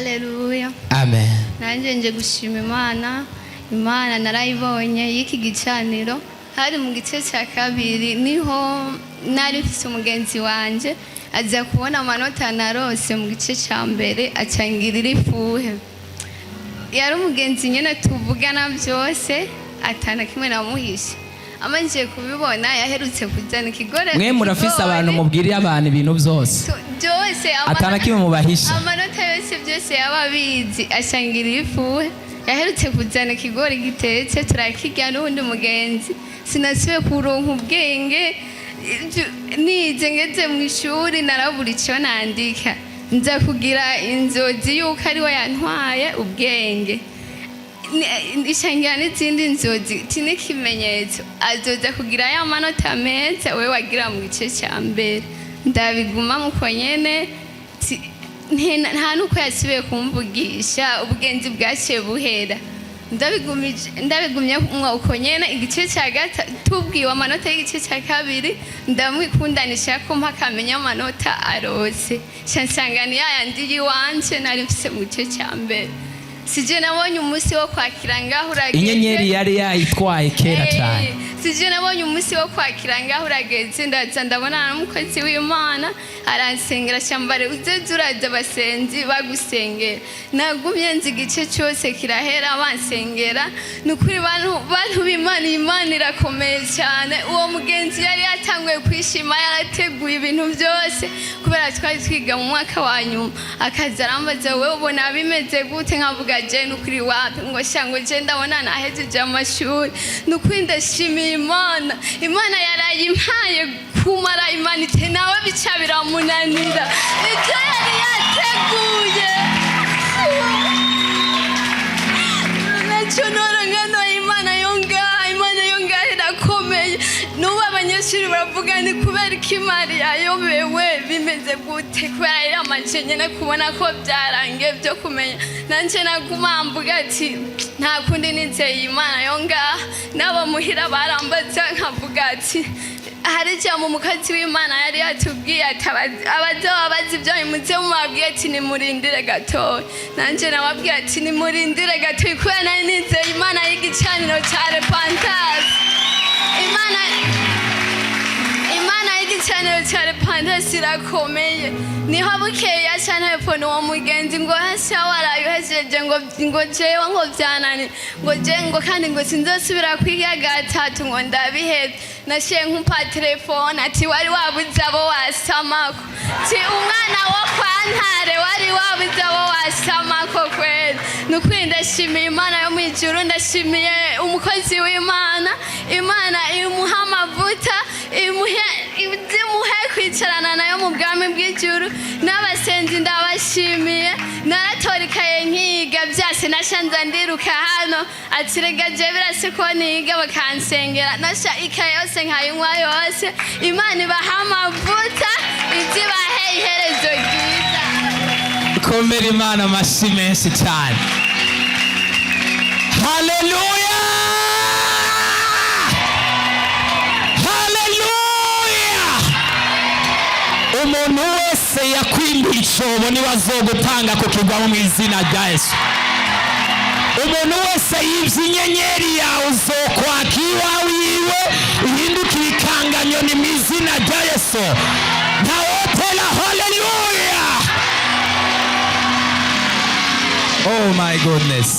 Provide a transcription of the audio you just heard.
Haleluya. Amen. Nanje nje gushima Imana narayibonye y'iki gicaniro hari mu gice cya kabiri niho nari mfise umugenzi wanje aza kubona amanota narose mu gice cya mbere acangirira ifuhe. Yari umugenzi nyene tuvugana byose atana kimwe namuhishe. Amanje kubibona yaherutse kuzana ikigore. Mwe murafise abantu mubwiriye abantu ibintu byose. Byose atana kimwe mubahisha. Amanota yose byose yababizi acangirira ifuhe. Yaherutse kuzana ikigori gitetse turakirya n'undi mugenzi sinasibe kuronka ubwenge nize ngeze mu ishuri narabura icyo nandika nza kugira inzozi yuko ari we yantwaye ubwenge ishangira n'izindi nzozi n'ikimenyetso azoza kugira ya manota meza we wagira mu gice cya mbere ndabiguma muko nyene nta nuko yasibiye kumvugisha ubwenzi bwaciye buhera ndabigumye uko nyene igice cya gatatu tubwiwe amanota y'igice cya kabiri ndamwikundanisha ko mpaka amenya amanota arose nsanga ni yayandi yiwanje nari mfise mu gice cya mbere sije nabonye umunsi wo kwakira ngaho urageze inyenyeri yari yayitwaye kera cyane sije nabonye umunsi wo kwakira ngaho urageze ndaza ndabona n'umukozi w'Imana aransengera cyambare uzeze uraza abasenzi bagusengera nagumye nzi igice cyose kirahera bansengera nukuri bantu b'Imana Imana irakomeye cyane uwo mugenzi yari yatanguye kwishima yarateguye ibintu byose kubera twari twiga mu mwaka wa nyuma akaza arambaza wewe ubona bimeze gute nkavuga je nukuri wapi ngo shango je ndabona nahejeje amashuri nukuri ndashimiye Imana yarayimpaye kumara imanite nawe bica biramunanira icyo yari yateguye nacyo norangano Imana yongahe irakomeye n'ubu abanyeshuri baravuga ni kubera ko Imana yayobewe bimeze gute kubera yari amanje nyene kubona ko byarangiye byo kumenya nanje naguma mvuga ati nta kundi nizeye Imana yongaha nabo muhira barambaza nkavuga ati hari cyangwa umukozi w'Imana yari yatubwiye ati abazi ibyo muze mubabwiye ati nimurindire gatoya nanje nababwiye ati nimurindire gatoya kubera nari nizeye Imana y'igicaniro cya repentance Imana y'igicaniro cya repentance irakomeye niho bukeye cyane hepfo n'uwo mugenzi ngo hashya warayohejeje ngo jewe ngo byanani ngo je ngo kandi ngo sinzosubira kwiga gatatu ngo ndabiheze nashiye nkumpa telefone ati wari wabuze abo wasamako ti umwana wo kwantare wari wabuze abo wasamako kweli nukuri ndashimiye Imana yo mwijuru ndashimiye umukozi w'Imana Imana imuha amavuta imuhe kwicarana nayo mu bwami bw'ijuru n'abasenzi ndabashimiye naratorikaye nkiga byase nashanza ndiruka hano ati rega je birase ko niga bakansengera nasha ikaye yose nkayinywa yose Imana ibaha amavuta izibahe iherezo ryiza komera Imana amashyi menshi cyane haleluya umuntu wese yakwimbuye icyobo niba azogutanga kukigwamo mu izina rya Yesu umuntu wese yibye inyenyeri yawe uzokwaka iwawe yiwe uhindukire ikanganyoni mu izina rya Yesu ntawotera haleluya oh my goodness